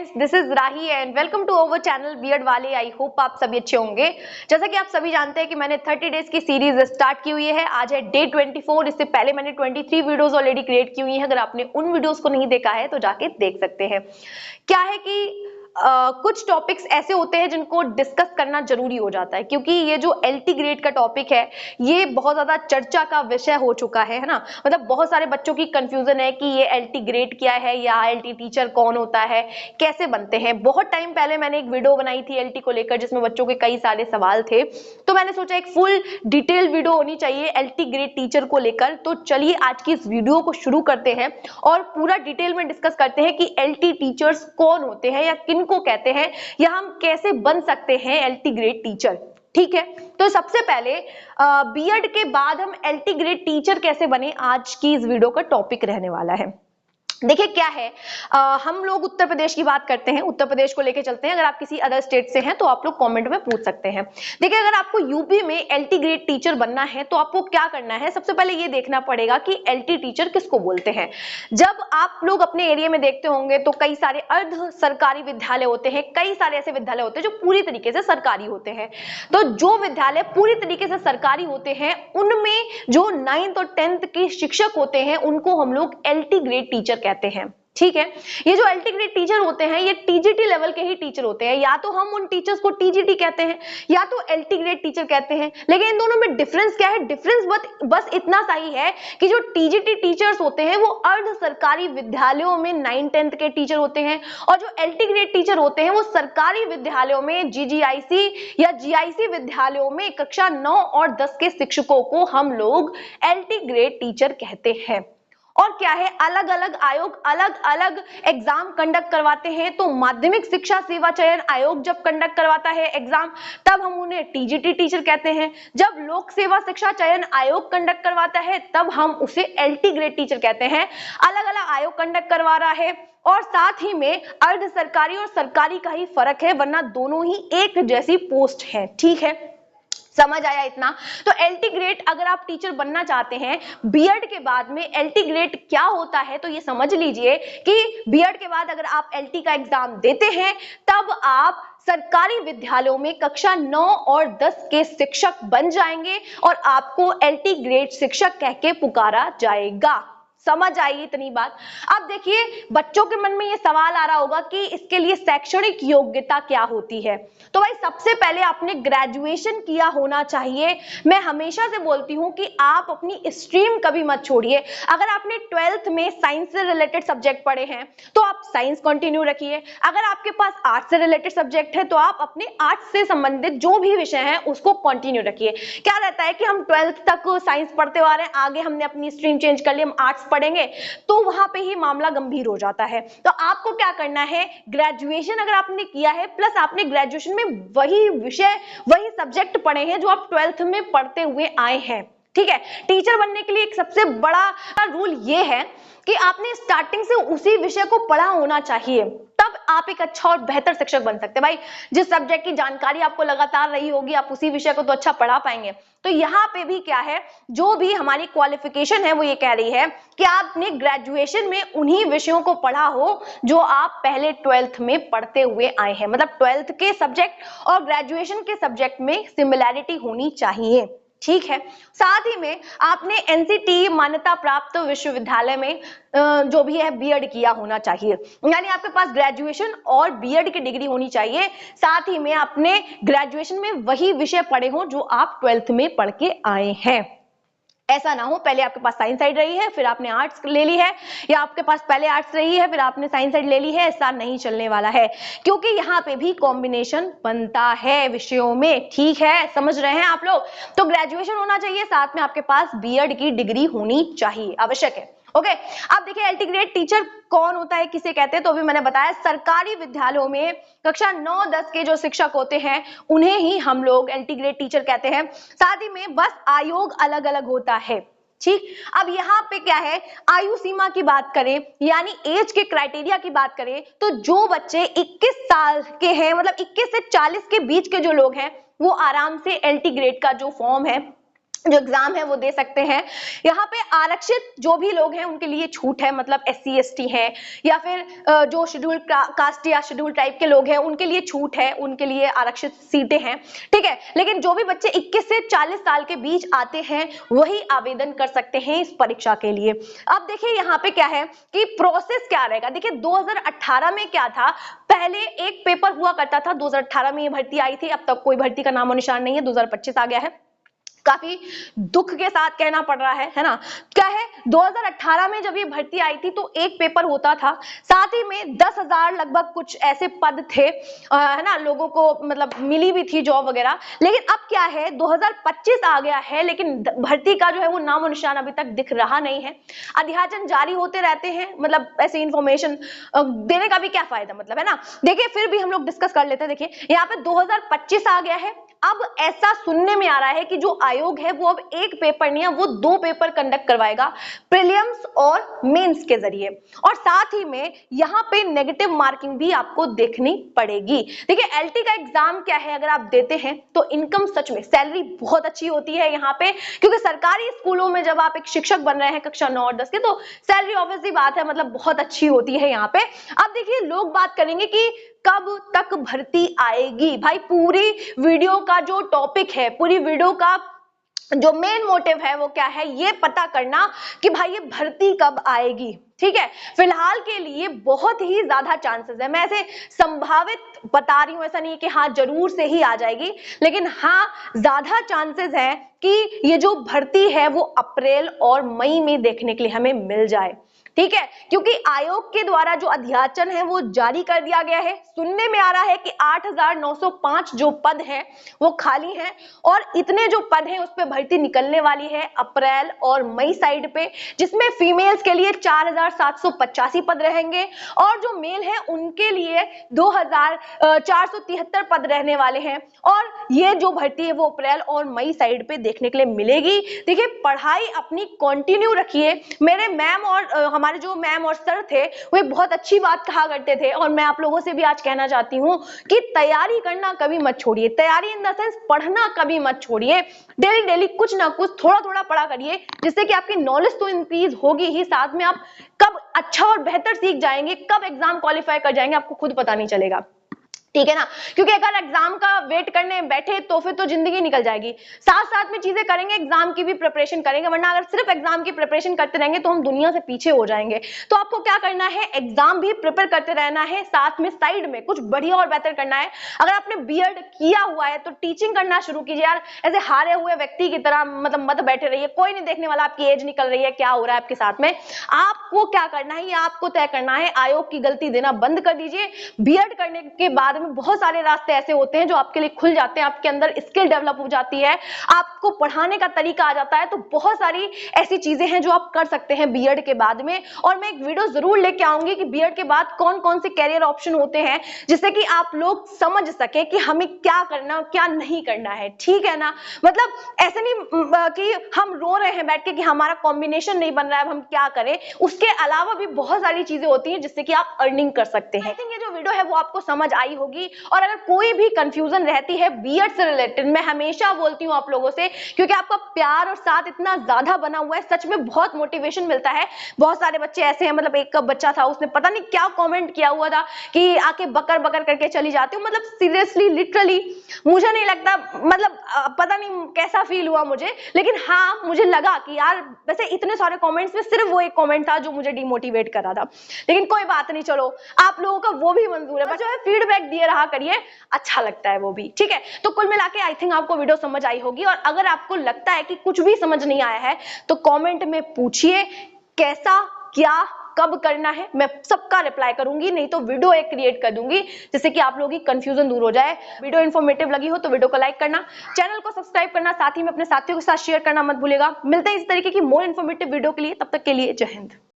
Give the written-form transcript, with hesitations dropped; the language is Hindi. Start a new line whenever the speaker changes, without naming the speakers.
Friends, this is Rahi and welcome to our channel BEd वाले। आई होप आप सभी अच्छे होंगे। जैसा कि आप सभी जानते हैं कि मैंने 30 डेज की सीरीज स्टार्ट की हुई है। आज है डे 24। इससे पहले मैंने 23 वीडियोस ऑलरेडी क्रिएट की हुई हैं। अगर आपने उन वीडियोस को नहीं देखा है तो जाके देख सकते हैं। क्या है कि कुछ टॉपिक्स ऐसे होते हैं जिनको डिस्कस करना जरूरी हो जाता है, क्योंकि ये जो एलटी ग्रेड का टॉपिक है ये बहुत ज्यादा चर्चा का विषय हो चुका है ना। मतलब बहुत सारे बच्चों की कंफ्यूजन है कि ये एलटी ग्रेड क्या है या एलटी टीचर कौन होता है, कैसे बनते हैं। बहुत टाइम पहले मैंने एक वीडियो बनाई थी एलटी को लेकर जिसमें बच्चों के कई सारे सवाल थे, तो मैंने सोचा एक फुल डिटेल वीडियो होनी चाहिए एलटी ग्रेड टीचर को लेकर। तो चलिए आज की इस वीडियो को शुरू करते हैं और पूरा डिटेल में डिस्कस करते हैं कि एलटी टीचर्स कौन होते हैं या किनको कहते हैं या हम कैसे बन सकते हैं एलटी ग्रेड टीचर। ठीक है, तो सबसे पहले बीएड के बाद हम एलटी ग्रेड टीचर कैसे बने, आज की इस वीडियो का टॉपिक रहने वाला है। देखिए क्या है, हम लोग उत्तर प्रदेश की बात करते हैं, उत्तर प्रदेश को लेके चलते हैं। अगर आप किसी अदर स्टेट से हैं तो आप लोग कमेंट में पूछ सकते हैं। देखिए अगर आपको यूपी में एलटी ग्रेड टीचर बनना है तो आपको क्या करना है, सबसे पहले ये देखना पड़ेगा कि एलटी टीचर किसको बोलते हैं। जब आप लोग अपने एरिया में देखते होंगे तो कई सारे अर्ध सरकारी विद्यालय होते हैं, कई सारे ऐसे विद्यालय होते हैं जो पूरी तरीके से सरकारी होते हैं। तो जो विद्यालय पूरी तरीके से सरकारी होते हैं उनमें जो 9th और 10th के शिक्षक होते हैं उनको हम लोग एलटी ग्रेड टीचर कहते हैं। ठीक है, ये जो एलटी ग्रेड टीचर होते हैं ये टीजीटी लेवल के ही टीचर होते हैं। या तो हम उन टीचर्स को टीजीटी कहते हैं या तो एलटी ग्रेड टीचर कहते हैं। लेकिन इन दोनों में डिफरेंस क्या है, डिफरेंस बस इतना सा ही है कि जो टीजीटी टीचर्स होते हैं वो अर्ध सरकारी विद्यालयों में 9th-10th के टीचर होते हैं और जो एलटी ग्रेड टीचर होते हैं वो सरकारी विद्यालयों में जीजीआईसी या जीआईसी विद्यालयों में कक्षा 9 और 10 के शिक्षकों को हम लोग एलटी ग्रेड टीचर कहते हैं। और क्या है, अलग अलग आयोग अलग अलग एग्जाम कंडक्ट करवाते हैं। तो माध्यमिक शिक्षा सेवा चयन आयोग जब कंडक्ट करवाता है एग्जाम तब हम उन्हें टीजीटी टीचर कहते हैं। जब लोक सेवा शिक्षा चयन आयोग कंडक्ट करवाता है तब हम उसे एलटी ग्रेड टीचर कहते हैं। अलग अलग आयोग कंडक्ट करवा रहा है और साथ ही में अर्ध सरकारी और सरकारी का ही फर्क है, वरना दोनों ही एक जैसी पोस्ट है। ठीक है, समझ आया इतना। तो एलटी ग्रेड अगर आप टीचर बनना चाहते हैं बीएड के बाद में एलटी ग्रेड क्या होता है तो ये समझ लीजिए कि बीएड के बाद अगर आप एलटी का एग्जाम देते हैं तब आप सरकारी विद्यालयों में कक्षा 9 और 10 के शिक्षक बन जाएंगे और आपको एलटी ग्रेड शिक्षक कह के पुकारा जाएगा। समझ आई इतनी बात। अब देखिए बच्चों के मन में ये सवाल आ रहा होगा कि इसके लिए शैक्षणिक योग्यता क्या होती है। तो भाई सबसे पहले आपने ग्रेजुएशन किया होना चाहिए। मैं हमेशा से बोलती हूँ कि आप अपनी स्ट्रीम कभी मत छोड़िए। अगर आपने 12th में साइंस से रिलेटेड सब्जेक्ट पढ़े हैं तो आप साइंस कंटिन्यू रखिए। अगर आपके पास आर्ट्स से रिलेटेड सब्जेक्ट है तो आप अपने आर्ट्स से संबंधित जो भी विषय है उसको कंटिन्यू रखिए। क्या रहता है कि हम 12th तक साइंस पढ़ते आ रहे हैं, आगे हमने अपनी स्ट्रीम चेंज कर ली, हम आर्ट्स पढ़ेंगे तो वहां पे ही मामला गंभीर हो जाता है। तो आपको क्या करना है, ग्रेजुएशन अगर आपने किया है प्लस आपने ग्रेजुएशन में वही विषय वही सब्जेक्ट पढ़े हैं जो आप 12th में पढ़ते हुए आए हैं। ठीक है, टीचर बनने के लिए एक सबसे बड़ा रूल ये है कि आपने स्टार्टिंग से उसी विषय को पढ़ा होना चाहिए, तब आप एक अच्छा और बेहतर शिक्षक बन सकते हैं। भाई जिस सब्जेक्ट की जानकारी आपको लगातार रही होगी आप उसी विषय को तो अच्छा पढ़ा पाएंगे। तो यहाँ पे भी क्या है, जो भी हमारी क्वालिफिकेशन है वो ये कह रही है कि आपने ग्रेजुएशन में उन्हीं विषयों को पढ़ा हो जो आप पहले 12th में पढ़ते हुए आए हैं। मतलब 12th के सब्जेक्ट और ग्रेजुएशन के सब्जेक्ट में सिमिलैरिटी होनी चाहिए। ठीक है, साथ ही में आपने एनसीटी मान्यता प्राप्त विश्वविद्यालय में जो भी है बीएड किया होना चाहिए। यानी आपके पास ग्रेजुएशन और बीएड की डिग्री होनी चाहिए। साथ ही में आपने ग्रेजुएशन में वही विषय पढ़े हो जो आप 12th में पढ़ के आए हैं। ऐसा ना हो पहले आपके पास साइंस साइड रही है फिर आपने आर्ट्स ले ली है, या आपके पास पहले आर्ट्स रही है फिर आपने साइंस साइड ले ली है। ऐसा नहीं चलने वाला है, क्योंकि यहाँ पे भी कॉम्बिनेशन बनता है विषयों में। ठीक है, समझ रहे हैं आप लोग। तो ग्रेजुएशन होना चाहिए, साथ में आपके पास बीएड की डिग्री होनी चाहिए, आवश्यक है। ओके, अब देखिए एलटी ग्रेड टीचर कौन होता है, किसे कहते हैं। तो अभी मैंने बताया सरकारी विद्यालयों में कक्षा 9-10 के जो शिक्षक होते हैं उन्हें ही हम लोग एलटी ग्रेड टीचर कहते हैं। साथ ही में बस आयोग अलग अलग होता है। ठीक, अब यहाँ पे क्या है, आयु सीमा की बात करें यानी एज के क्राइटेरिया की बात करें तो जो बच्चे 21 साल के हैं, मतलब 21 से 40 के बीच के जो लोग हैं वो आराम से एलटी ग्रेड का जो फॉर्म है जो एग्जाम है वो दे सकते हैं। यहाँ पे आरक्षित जो भी लोग हैं उनके लिए छूट है, मतलब SC ST है या फिर जो शेड्यूल कास्ट या शेड्यूल टाइप के लोग हैं उनके लिए छूट है, उनके लिए आरक्षित सीटें हैं, ठीक है। लेकिन जो भी बच्चे 21 से 40 साल के बीच आते हैं वही आवेदन कर सकते हैं इस परीक्षा के लिए। अब देखिए यहाँ पे क्या है कि प्रोसेस क्या रहेगा। देखिए 2018 में क्या था, पहले एक पेपर हुआ करता था, 2018 में ये भर्ती आई थी, अब तक कोई भर्ती का नामो निशान नहीं है, 2025 आ गया है। काफी दुख के साथ कहना पड़ रहा है ना। क्या है, 2018 में जब ये भर्ती आई थी तो एक पेपर होता था, साथ ही में 10,000 लगभग कुछ ऐसे पद थे, है ना, लोगों को मतलब मिली भी थी जॉब वगैरह। लेकिन अब क्या है, 2025 आ गया है, लेकिन भर्ती का जो है वो नामो निशान अभी तक दिख रहा नहीं है। अध्याचन जारी होते रहते हैं, मतलब ऐसे इंफॉर्मेशन देने का भी क्या फायदा, मतलब, है ना। देखिए फिर भी हम लोग डिस्कस कर लेते हैं। देखिए यहाँ पे 2025 आ गया है, अब ऐसा सुनने में आ रहा है कि जो आयोग है वो अब एक पेपर नहीं है, वो 2 पेपर कंडक्ट करवाएगा, प्रीलिम्स और मेंस के जरिए। और साथ ही में यहाँ पे नेगेटिव मार्किंग भी आपको देखनी पड़ेगी। देखिए LT का एग्जाम क्या है, अगर आप देते हैं तो इनकम सच में सैलरी बहुत अच्छी होती है यहाँ पे, क्योंकि सरकारी स्कूलों में जब आप एक शिक्षक बन रहे हैं कक्षा 9 और 10 के, तो सैलरी ऑब्वियसली बात है, मतलब बहुत अच्छी होती है यहाँ पे। अब देखिए लोग बात करेंगे कि कब तक भर्ती आएगी। भाई पूरी वीडियो का जो टॉपिक है, पूरी वीडियो का जो मेन मोटिव है वो क्या है, ये पता करना कि भाई ये भर्ती कब आएगी, ठीक है। फिलहाल के लिए बहुत ही ज्यादा चांसेस है, मैं ऐसे संभावित बता रही हूं, ऐसा नहीं है कि हाँ जरूर से ही आ जाएगी, लेकिन हाँ ज्यादा चांसेस है कि ये जो भर्ती है वो अप्रैल और मई में देखने के लिए हमें मिल जाए, ठीक है। क्योंकि आयोग के द्वारा जो अध्याचन है वो जारी कर दिया गया है। सुनने में आ रहा है कि 8,905 जो पद हैं वो खाली हैं, और इतने जो पद हैं उस पे भर्ती निकलने वाली है अप्रैल और मई साइड पे, जिसमें फीमेल्स के लिए 4,785 पद रहेंगे और जो मेल है उनके लिए 2,473 पद रहने वाले हैं। और ये जो भर्ती है वो अप्रैल और मई साइड पे देखने के लिए मिलेगी। देखिए पढ़ाई अपनी कंटिन्यू रखिए। मेरे मैम और हमारे जो मैम और सर थे वो एक बहुत अच्छी बात कहा करते थे, और मैं आप लोगों से भी आज कहना चाहती हूँ कि तैयारी करना कभी मत छोड़िए, तैयारी इन द सेंस पढ़ना कभी मत छोड़िए। डेली डेली कुछ ना कुछ थोड़ा थोड़ा पढ़ा करिए, जिससे कि आपकी नॉलेज तो इंक्रीज होगी ही, साथ में आप कब अच्छा और बेहतर सीख जाएंगे, कब एग्जाम क्वालिफाई कर जाएंगे, आपको खुद पता नहीं चलेगा, ठीक है ना। क्योंकि अगर एग्जाम का वेट करने बैठे तो फिर तो जिंदगी निकल जाएगी। साथ साथ में चीजें करेंगे, एग्जाम की भी प्रिपरेशन करेंगे, वरना अगर सिर्फ एग्जाम की प्रिपरेशन करते रहेंगे तो हम दुनिया से पीछे हो जाएंगे। तो आपको क्या करना है, एग्जाम भी प्रिपेयर करते रहना है, साथ में साइड में कुछ बढ़िया और बेहतर करना है। अगर आपने बीएड किया हुआ है तो टीचिंग करना शुरू कीजिए यार, ऐसे हारे हुए व्यक्ति की तरह मतलब मत बैठे रहिए, कोई नहीं देखने वाला आपकी एज निकल रही है, क्या हो रहा है आपके साथ में। आपको क्या करना है ये आपको तय करना है। आयोग की गलती देना बंद कर दीजिए। बीएड करने के बाद में बहुत सारे रास्ते ऐसे होते हैं जो आपके लिए खुल जाते हैं, आपके अंदर स्किल डेवलप हो जाती है, आपको पढ़ाने का तरीका आ जाता है। तो बहुत सारी ऐसी चीजें हैं जो आप कर सकते हैं बीएड के बाद में। और मैं एक वीडियो जरूर लेके आऊंगी कि बीएड के बाद कौन कौन से कैरियर ऑप्शन होते हैं, जिससे कि आप लोग समझ सके कि हमें क्या करना क्या नहीं करना है, ठीक है ना। मतलब ऐसे नहीं कि हम रो रहे हैं बैठ के कि हमारा कॉम्बिनेशन नहीं बन रहा है, अब हम क्या करें। उसके अलावा भी बहुत सारी चीजें होती हैं जिससे कि आप अर्निंग कर सकते हैं। आई थिंक ये जो वीडियो है वो आपको समझ आई होगी। और अगर कोई भी कंफ्यूजन रहती है बीएड से रिलेटेड, मैं हमेशा बोलती हूँ आप लोगों से, क्योंकि आपका प्यार और साथ इतना ज्यादा बना हुआ है, सच में बहुत मोटिवेशन मिलता है। बहुत सारे बच्चे ऐसे हैं, मतलब एक बच्चा था उसने पता नहीं क्या कमेंट किया हुआ था कि आके बकर बकर करके चली जाती हूँ। मतलब सीरियसली लिटरली मुझे नहीं लगता, मतलब पता नहीं कैसा फील हुआ मुझे, लेकिन हाँ मुझे लगा कि यार वैसे इतने सारे कमेंट्स में सिर्फ वो एक कमेंट था जो मुझे डिमोटिवेट कर रहा था। लेकिन कोई बात नहीं, चलो आप लोगों का वो भी मंजूर है, बस जो है फीडबैक दिए रहा करिए, अच्छा लगता है वो भी, ठीक है। तो कुल मिला के आई थिंक आपको वीडियो समझ आई होगी। और अगर आपको लगता है कि कुछ भी समझ नहीं आया है तो कमेंट में पूछिए कैसा क्या कब करना है, मैं सबका रिप्लाई करूंगी, नहीं तो वीडियो एक क्रिएट कर दूंगी जिससे कि आप लोगों की कंफ्यूजन दूर हो जाए। वीडियो इन्फॉर्मेटिव लगी हो तो वीडियो को लाइक करना, चैनल को सब्सक्राइब करना, साथ ही में अपने साथियों के साथ शेयर करना मत भूलिएगा। मिलते हैं इस तरीके की मोर इन्फॉर्मेटिव वीडियो के लिए, तब तक के लिए जय हिंद।